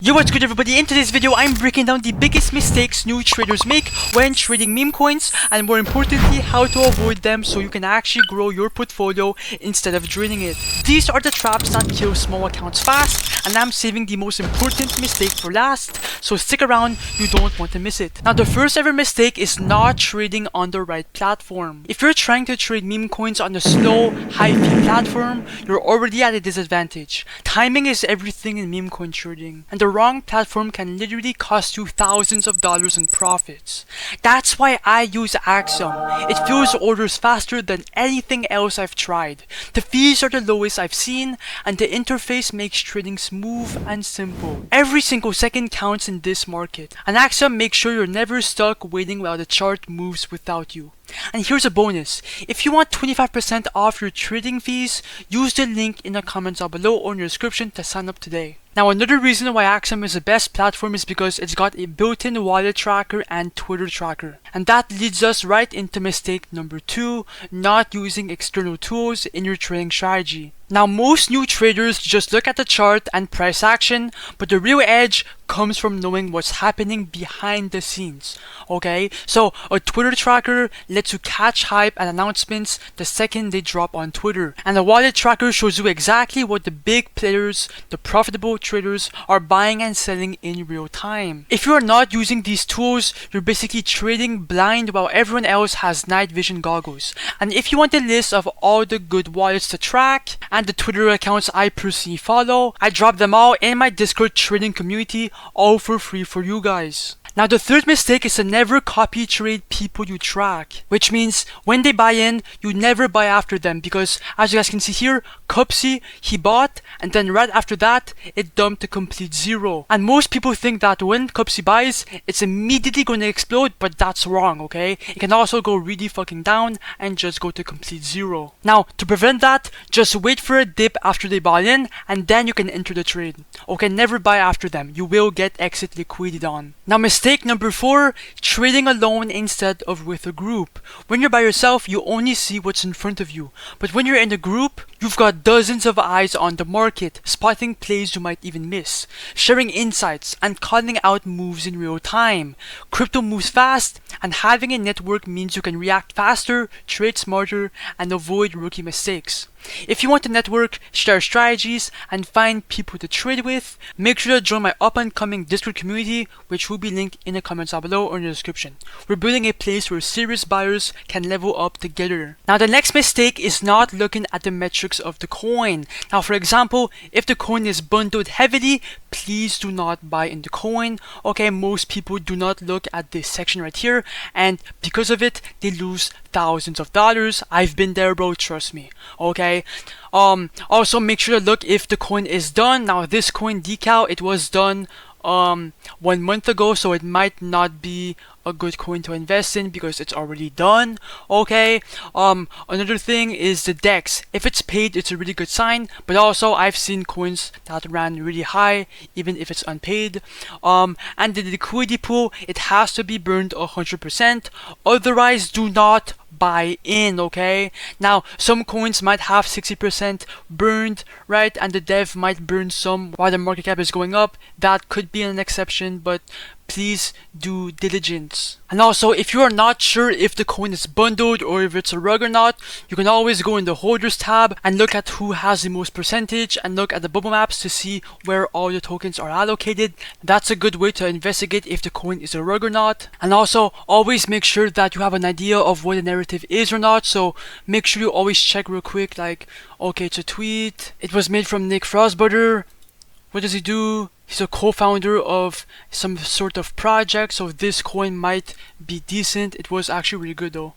Yo, what's good everybody? In today's video, I'm breaking down the biggest mistakes new traders make when trading meme coins, and more importantly, how to avoid them so you can actually grow your portfolio instead of draining it. These are the traps that kill small accounts fast, and I'm saving the most important mistake for last, so stick around, you don't want to miss it. Now, the first ever mistake is not trading on the right platform. If you're trying to trade meme coins on a slow, high-fee platform, you're already at a disadvantage. Timing is everything in meme coin trading, and the wrong platform can literally cost you thousands of dollars in profits. That's why I use Axiom. It fills orders faster than anything else I've tried. The fees are the lowest I've seen, and the interface makes trading smooth and simple. Every single second counts in this market, and Axiom makes sure you're never stuck waiting while the chart moves without you. And here's a bonus. If you want 25% off your trading fees, use the link in the comments down below or in the description to sign up today. Now, another reason why Axiom is the best platform is because it's got a built-in wallet tracker and Twitter tracker. And that leads us right into mistake number 2, not using external tools in your trading strategy. Now, most new traders just look at the chart and price action, but the real edge comes from knowing what's happening behind the scenes. Okay, so a Twitter tracker lets you catch hype and announcements the second they drop on Twitter, and the wallet tracker shows you exactly what the big players, the profitable traders, are buying and selling in real time. If you are not using these tools, you're basically trading blind while everyone else has night vision goggles. And if you want a list of all the good wallets to track and the Twitter accounts I personally follow, I drop them all in my Discord trading community, all for free for you guys. Now, the third mistake is to never copy trade people you track, which means when they buy in, you never buy after them, because as you guys can see here, Cupsy, he bought, and then right after that, it dumped to complete zero. And most people think that when Cupsy buys, it's immediately going to explode, but that's wrong, okay? It can also go really fucking down and just go to complete zero. Now, to prevent that, just wait for a dip after they buy in, and then you can enter the trade. Okay, never buy after them. You will get exit liquidated on. Now, mistake number 4, trading alone instead of with a group. When you're by yourself, you only see what's in front of you. But when you're in a group, you've got dozens of eyes on the market, spotting plays you might even miss, sharing insights, and calling out moves in real time. Crypto moves fast, and having a network means you can react faster, trade smarter, and avoid rookie mistakes. If you want to network, share strategies, and find people to trade with, make sure to join my up-and-coming Discord community, which will be linked in the comments down below or in the description. We're building a place where serious buyers can level up together. Now, the next mistake is not looking at the metrics of the coin. Now, for example, if the coin is bundled heavily, please do not buy in the coin. Okay, most people do not look at this section right here, and because of it, they lose thousands of dollars. I've been there, bro, trust me. Okay, also make sure to look if the coin is done. Now, this coin decal, it was done 1 month ago, so it might not be a good coin to invest in because it's already done. Okay, another thing is the DEX. If it's paid, it's a really good sign, but also I've seen coins that ran really high even if it's unpaid. And the liquidity pool, it has to be burned 100%, otherwise do not buy in. Okay, now some coins might have 60% burned, right, and the dev might burn some while the market cap is going up. That could be an exception, but please do diligence. And also, if you are not sure if the coin is bundled or if it's a rug or not, you can always go in the holders tab and look at who has the most percentage and look at the bubble maps to see where all the tokens are allocated. That's a good way to investigate if the coin is a rug or not. And also, always make sure that you have an idea of what the narrative is or not, so make sure you always check real quick, like, okay, it's a tweet, it was made from Nick Frostbutter, what does he do? He's a co-founder of some sort of project, so this coin might be decent. It was actually really good though.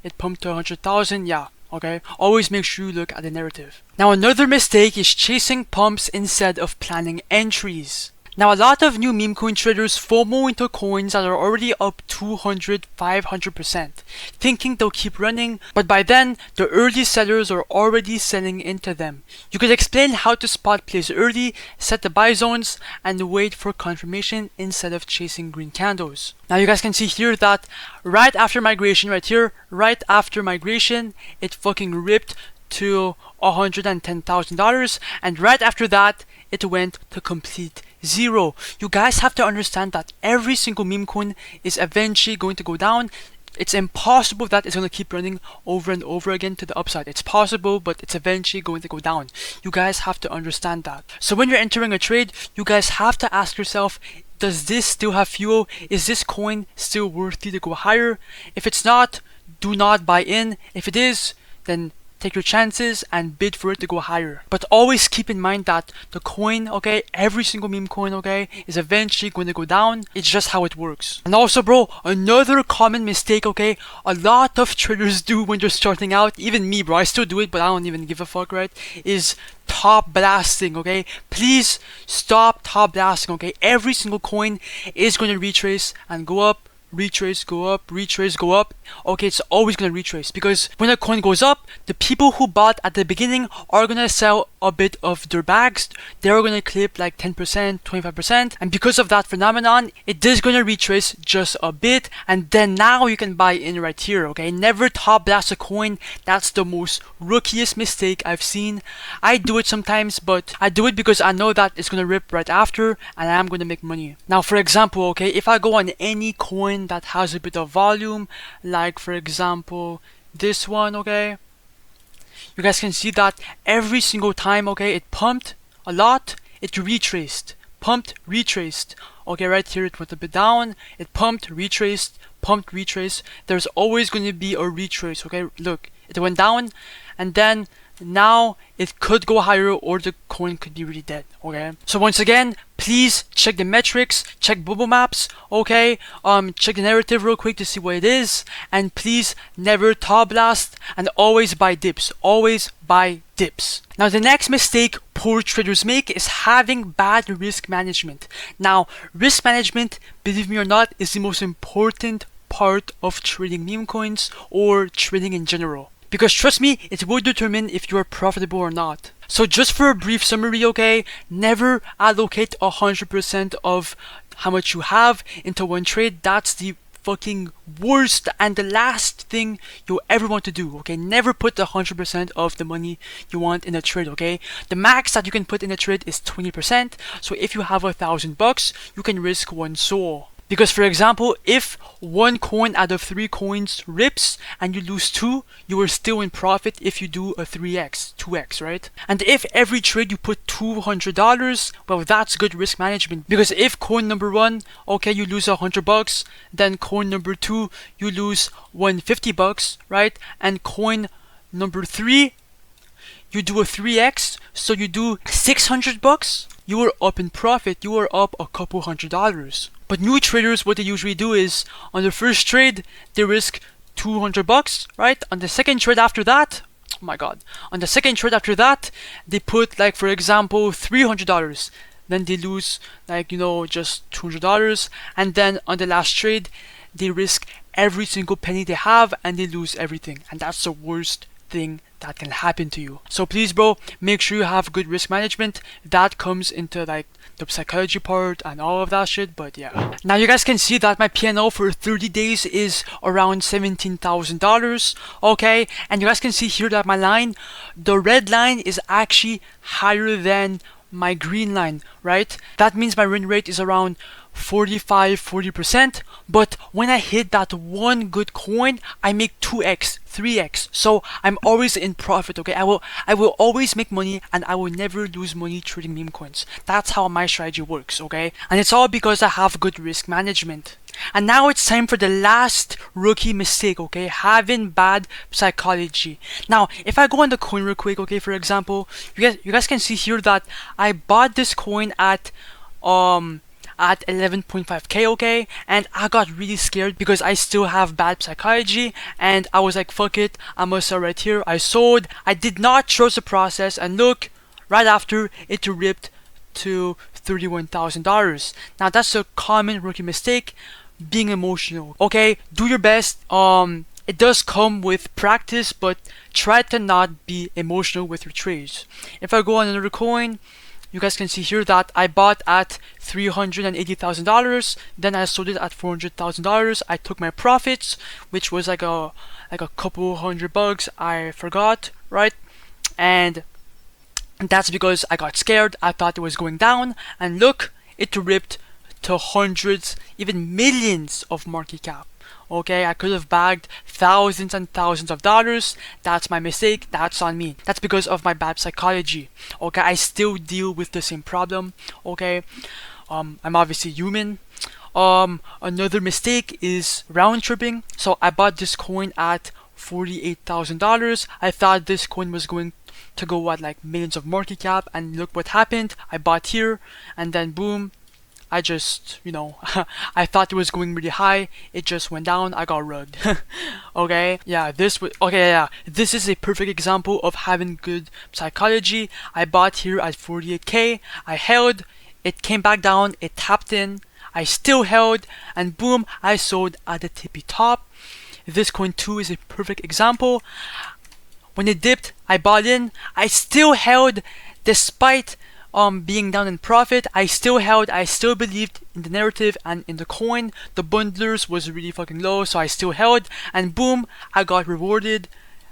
It pumped to 100,000, yeah, okay. Always make sure you look at the narrative. Now, another mistake is chasing pumps instead of planning entries. Now, a lot of new meme coin traders FOMO into coins that are already up 200, 500%, thinking they'll keep running, but by then, the early sellers are already selling into them. You could explain how to spot plays early, set the buy zones, and wait for confirmation instead of chasing green candles. Now, you guys can see here that right after migration, right here, right after migration, it fucking ripped to $110,000, and right after that, it went to complete Zero. You guys have to understand that every single meme coin is eventually going to go down. It's impossible that it's going to keep running over and over again to the upside. It's possible, but it's eventually going to go down. You guys have to understand that. So when you're entering a trade, you guys have to ask yourself, does this still have fuel? Is this coin still worthy to go higher? If it's not, do not buy in. If it is, then take your chances and bid for it to go higher. But always keep in mind that the coin, okay, every single meme coin, okay, is eventually going to go down. It's just how it works. And also, bro, another common mistake, okay, a lot of traders do when they're starting out, even me, bro, I still do it, but I don't even give a fuck, right, is top blasting, okay? Please stop top blasting, okay? Every single coin is going to retrace and go up, retrace, go up, retrace, go up. Okay, it's always gonna retrace, because when a coin goes up, the people who bought at the beginning are gonna sell a bit of their bags. They're gonna clip like 10%, 25%, and because of that phenomenon, it is gonna retrace just a bit, and then now you can buy in right here. Okay, never top blast a coin. That's the most rookiest mistake I've seen. I do it sometimes, but I do it because I know that it's gonna rip right after and I'm gonna make money. Now, for example, okay, if I go on any coin that has a bit of volume, like for example this one, okay, you guys can see that every single time, okay, it pumped a lot, it retraced, pumped, retraced. Okay, right here it went a bit down, it pumped, retraced, pumped, retraced. There's always going to be a retrace. Okay, look, it went down, and then now it could go higher, or the coin could be really dead. Okay, so once again, please check the metrics, check bubble maps, okay, check the narrative real quick to see what it is, and please never top blast, and always buy dips. Always buy dips. Now, the next mistake poor traders make is having bad risk management. Now, risk management, believe me or not, is the most important part of trading meme coins or trading in general. Because trust me, it will determine if you are profitable or not. So just for a brief summary, okay, never allocate 100% of how much you have into one trade. That's the fucking worst and the last thing you ever want to do. Okay, never put 100% of the money you want in a trade. Okay, the max that you can put in a trade is 20%. So if you have $1,000, you can risk one soul. Because for example, if one coin out of 3 coins rips and you lose 2, you are still in profit if you do a 3x, 2x, right? And if every trade you put $200, well, that's good risk management. Because if coin number 1, okay, you lose $100, then coin number 2, you lose $150, right? And coin number 3, you do a 3x, so you do $600, you are up in profit, you are up a couple $100. But new traders, what they usually do is, on the first trade, they risk $200, right? On the second trade after that, oh my god, on the second trade after that, they put, like, for example, $300. Then they lose, like, you know, just $200. And then on the last trade, they risk every single penny they have and they lose everything. And that's the worst thing that can happen to you. So please, bro, make sure you have good risk management. That comes into like the psychology part and all of that shit. But yeah, now you guys can see that my P&L for 30 days is around $17,000. okay, and you guys can see here that my line, the red line, is actually higher than my green line, right? That means my win rate is around 40%, but when I hit that one good coin, I make 2x, 3x. So I'm always in profit. Okay, I will always make money, and I will never lose money trading meme coins. That's how my strategy works. Okay, and it's all because I have good risk management. And now it's time for the last rookie mistake, okay? Having bad psychology. Now, if I go on the coin real quick, okay, for example, you guys can see here that I bought this coin at 11.5k, okay, and I got really scared because I still have bad psychology, and I was like, fuck it, I'm gonna sell right here. I sold. I did not trust the process, and look, right after it ripped to $31,000. Now that's a common rookie mistake, being emotional. Okay, do your best. It does come with practice, but try to not be emotional with your trades. If I go on another coin, you guys can see here that I bought at $380,000, then I sold it at $400,000. I took my profits, which was like a couple $100, I forgot, right? And that's because I got scared. I thought it was going down, and look, it ripped to hundreds, even millions of market cap. Okay, I could have bagged thousands and thousands of dollars. That's my mistake. That's on me. That's because of my bad psychology. Okay, I still deal with the same problem. Okay, I'm obviously human. Another mistake is round tripping. So I bought this coin at $48,000. I thought this coin was going to go at like millions of market cap, and look what happened. I bought here, and then boom, I just, I thought it was going really high. It just went down. I got rugged. Okay, yeah, this is a perfect example of having good psychology. I bought here at 48K. I held. It came back down. It tapped in. I still held, and boom, I sold at the tippy top. This coin too is a perfect example. When it dipped, I bought in. I still held despite being down in profit. I still held. I still believed in the narrative and in the coin. The bundlers was really fucking low, so I still held, and boom, I got rewarded,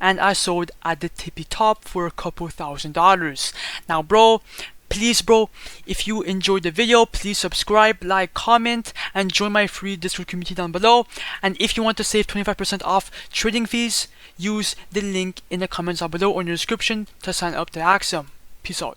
and I sold at the tippy top for a couple $1,000s. Now bro, please bro, if you enjoyed the video, please subscribe, like, comment, and join my free Discord community down below. And if you want to save 25% off trading fees, use the link in the comments down below or in the description to sign up to Axiom. Peace out.